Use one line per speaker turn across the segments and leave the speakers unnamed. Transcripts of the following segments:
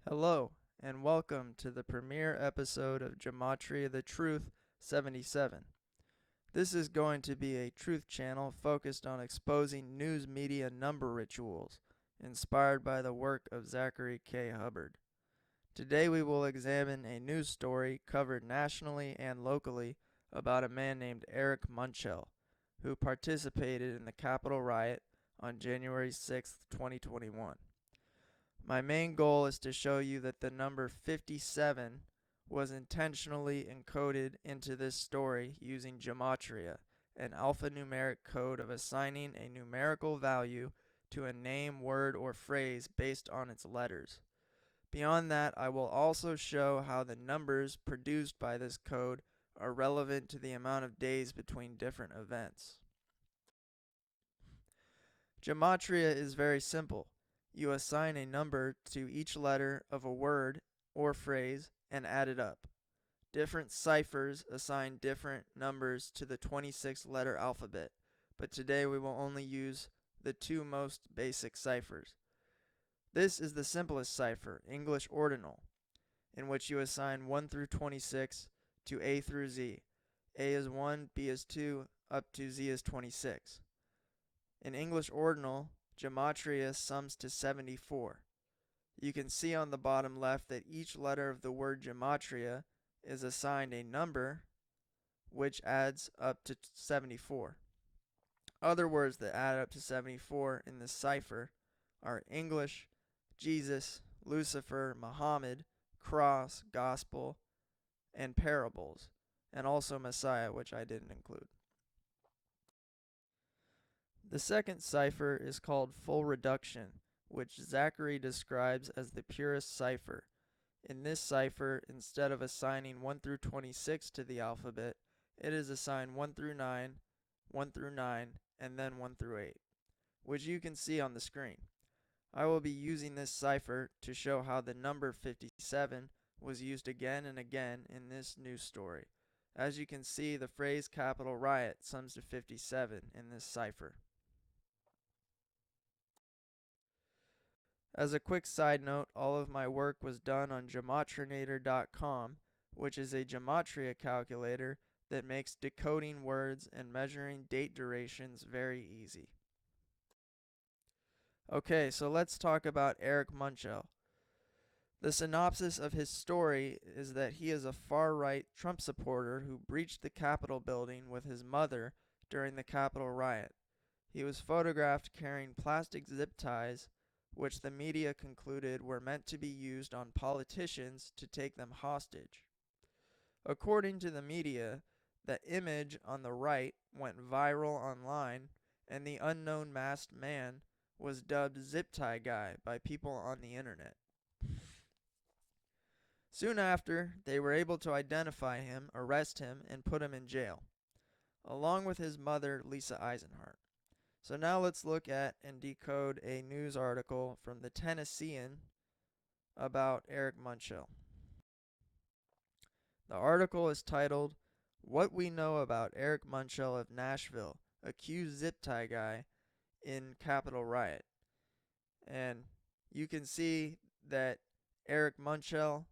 Hello, and welcome to the premiere episode of Gematria the Truth 77. This is going to be a truth channel focused on exposing news media number rituals, inspired by the work of Zachary K. Hubbard. Today we will examine a news story covered nationally and locally about a man named Eric Munchel, who participated in the Capitol riot on January 6, 2021. My main goal is to show you that the number 57 was intentionally encoded into this story using gematria, an alphanumeric code of assigning a numerical value to a name, word, or phrase based on its letters. Beyond that, I will also show how the numbers produced by this code are relevant to the amount of days between different events. Gematria is very simple. You assign a number to each letter of a word or phrase and add it up. Different ciphers assign different numbers to the 26-letter alphabet, but today we will only use the two most basic ciphers. This is the simplest cipher, English ordinal, in which you assign 1 through 26 to A through Z. A is 1, B is 2, up to Z is 26. In English ordinal, gematria sums to 74. You can see on the bottom left that each letter of the word gematria is assigned a number which adds up to 74. Other words that add up to 74 in this cipher are English, Jesus, Lucifer, Muhammad, cross, gospel, and parables, and also Messiah, which I didn't include. The second cipher is called full reduction, which Zachary describes as the purest cipher. In this cipher, instead of assigning 1 through 26 to the alphabet, it is assigned 1 through 9, 1 through 9, and then 1 through 8, which you can see on the screen. I will be using this cipher to show how the number 57 was used again and again in this news story. As you can see, the phrase Capitol riot sums to 57 in this cipher. As a quick side note, all of my work was done on gematrinator.com, which is a gematria calculator that makes decoding words and measuring date durations very easy. Okay, so let's talk about Eric Munchel. The synopsis of his story is that he is a far-right Trump supporter who breached the Capitol building with his mother during the Capitol riot. He was photographed carrying plastic zip ties, which the media concluded were meant to be used on politicians to take them hostage. According to the media, the image on the right went viral online, and the unknown masked man was dubbed Zip Tie Guy by people on the internet. Soon after, they were able to identify him, arrest him, and put him in jail, along with his mother, Lisa Eisenhart. So now let's look at and decode a news article from the Tennessean about Eric Munchel. The article is titled, "What We Know About Eric Munchel of Nashville, Accused Zip Tie Guy in Capitol Riot." And you can see that Eric Munchel,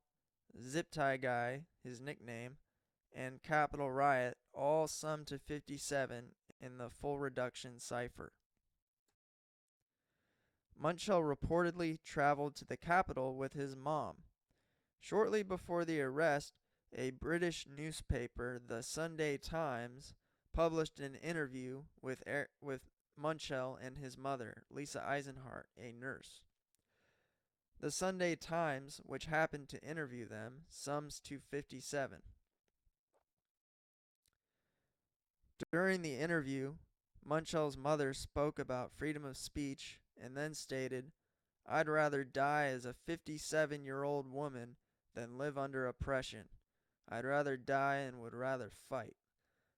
Zip Tie Guy, his nickname, and Capitol Riot all sum to 57 in the full reduction cipher. Munchel reportedly traveled to the Capitol with his mom. Shortly before the arrest, a British newspaper, the Sunday Times, published an interview with Munchel and his mother, Lisa Eisenhart, a nurse. The Sunday Times, which happened to interview them, sums to 57. During the interview, Munchel's mother spoke about freedom of speech and then stated, "I'd rather die as a 57-year-old woman than live under oppression. I'd rather die and would rather fight."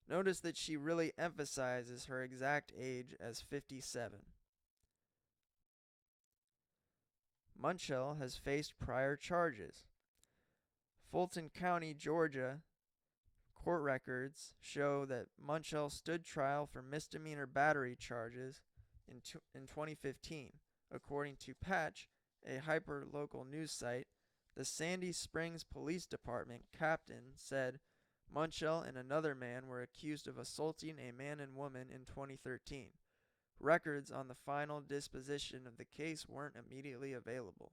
Notice that she really emphasizes her exact age as 57. Munchel has faced prior charges. Fulton County, Georgia court records show that Munchel stood trial for misdemeanor battery charges in 2015, according to Patch, a hyper-local news site The Sandy Springs Police Department captain said Munchel and another man were accused of assaulting a man and woman in 2013. Records on the final disposition of the case weren't immediately available.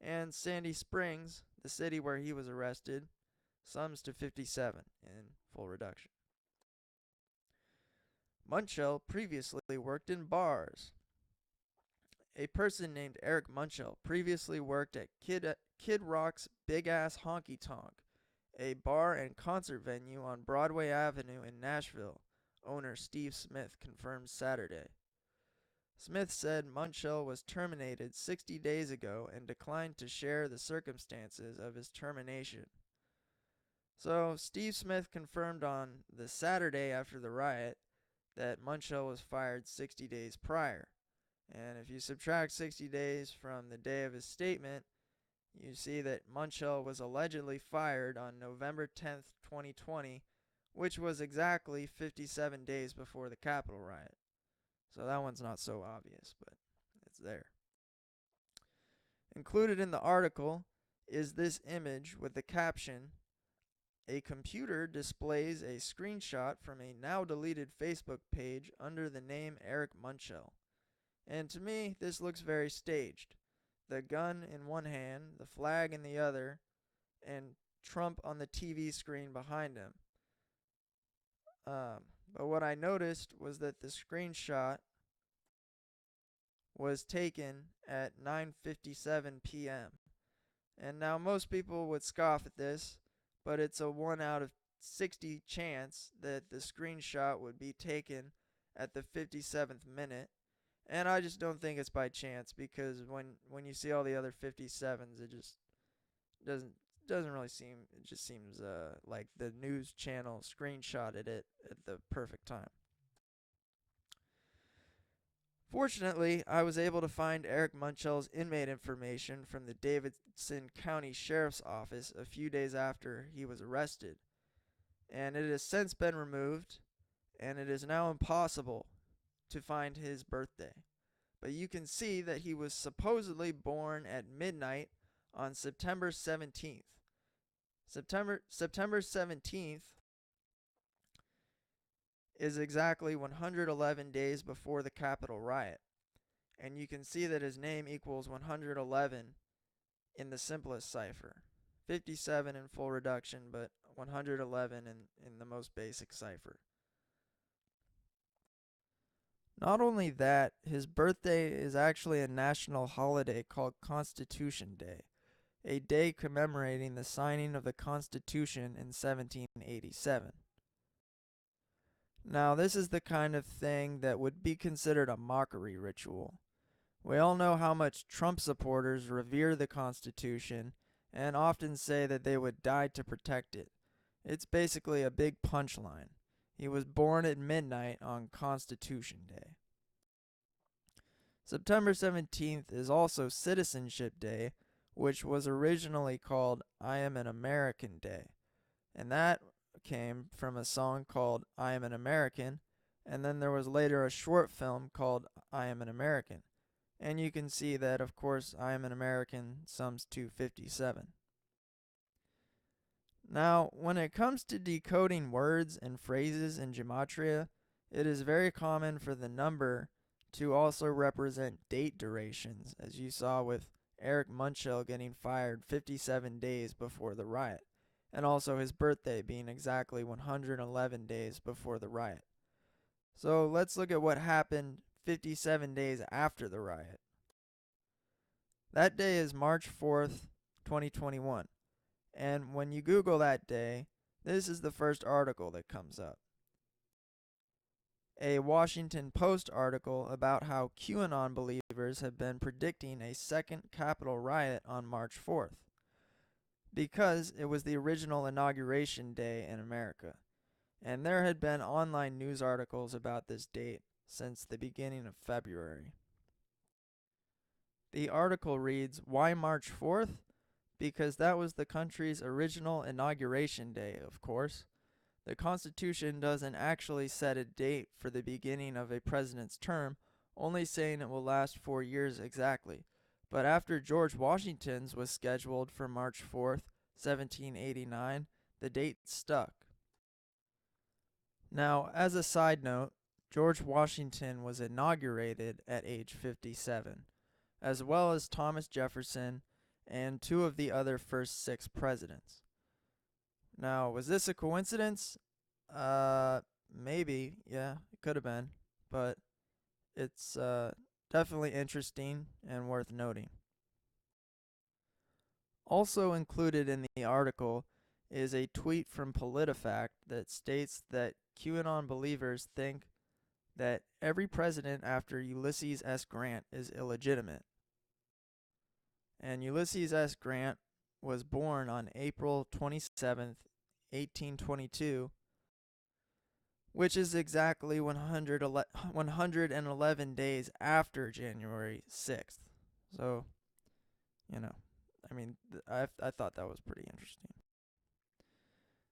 And Sandy Springs, the city where he was arrested, sums to 57 in full reduction. Munchel previously worked in bars. A person named Eric Munchel previously worked at Kid Rock's Big Ass Honky Tonk, a bar and concert venue on Broadway Avenue in Nashville, owner Steve Smith confirmed Saturday. Smith said Munchel was terminated 60 days ago and declined to share the circumstances of his termination. So, Steve Smith confirmed on the Saturday after the riot that Munchel was fired 60 days prior. And if you subtract 60 days from the day of his statement, you see that Munchel was allegedly fired on November 10th, 2020, which was exactly 57 days before the Capitol riot. So that one's not so obvious, but it's there. Included in the article is this image with the caption, "A computer displays a screenshot from a now deleted Facebook page under the name Eric Munchel." And to me, this looks very staged. The gun in one hand, the flag in the other, and Trump on the TV screen behind him. But what I noticed was that the screenshot was taken at 9:57 p.m. And now most people would scoff at this, but it's a 1 out of 60 chance that the screenshot would be taken at the 57th minute. And I just don't think it's by chance, because when you see all the other 57s, it just doesn't really seem, it just seems like the news channel screenshotted it at the perfect time. Fortunately, I was able to find Eric Munchel's inmate information from the Davidson County Sheriff's Office a few days after he was arrested, and it has since been removed, and it is now impossible to find his birthday. But you can see that he was supposedly born at midnight on September 17th. September 17th is exactly 111 days before the Capitol riot. And you can see that his name equals 111 in the simplest cipher. 57 in full reduction, but 111 in the most basic cipher. Not only that, his birthday is actually a national holiday called Constitution Day, a day commemorating the signing of the Constitution in 1787. Now, this is the kind of thing that would be considered a mockery ritual. We all know how much Trump supporters revere the Constitution and often say that they would die to protect it. It's basically a big punchline. He was born at midnight on Constitution Day. September 17th is also Citizenship Day, which was originally called I Am an American Day. And that came from a song called I Am an American, and then there was later a short film called I Am an American. And you can see that, of course, I Am an American sums to 57. Now, when it comes to decoding words and phrases in gematria, it is very common for the number to also represent date durations, as you saw with Eric Munchel getting fired 57 days before the riot, and also his birthday being exactly 111 days before the riot. So let's look at what happened 57 days after the riot. That day is March 4th, 2021. And when you Google that day, this is the first article that comes up. A Washington Post article about how QAnon believers have been predicting a second Capitol riot on March 4th, because it was the original inauguration day in America. And there had been online news articles about this date since the beginning of February. The article reads, "Why March 4th? Because that was the country's original inauguration day, of course. The Constitution doesn't actually set a date for the beginning of a president's term, only saying it will last 4 years exactly. But after George Washington's was scheduled for March 4th, 1789, the date stuck. Now, as a side note, George Washington was inaugurated at age 57, as well as Thomas Jefferson and two of the other first 6 presidents. Now, was this a coincidence? Maybe, yeah, it could have been, but it's definitely interesting and worth noting. Also included in the article is a tweet from PolitiFact that states that QAnon believers think that every president after Ulysses S. Grant is illegitimate. And Ulysses S. Grant was born on April 27th, 1822, which is exactly 111 days after January 6th. So, I thought that was pretty interesting.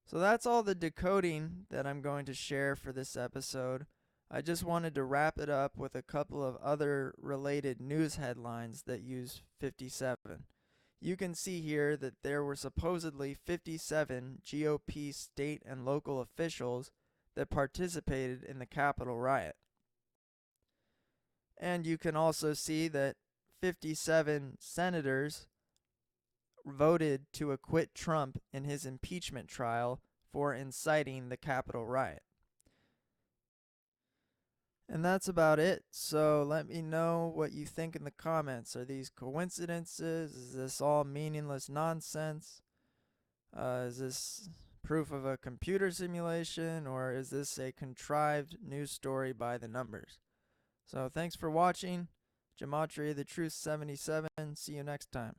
So that's all the decoding that I'm going to share for this episode. I just wanted to wrap it up with a couple of other related news headlines that use 57. You can see here that there were supposedly 57 GOP state and local officials that participated in the Capitol riot. And you can also see that 57 senators voted to acquit Trump in his impeachment trial for inciting the Capitol riot. And that's about it. So let me know what you think in the comments. Are these coincidences? Is this all meaningless nonsense? Is this proof of a computer simulation, or is this a contrived news story by the numbers? So thanks for watching. Gematria the Truth 77. See you next time.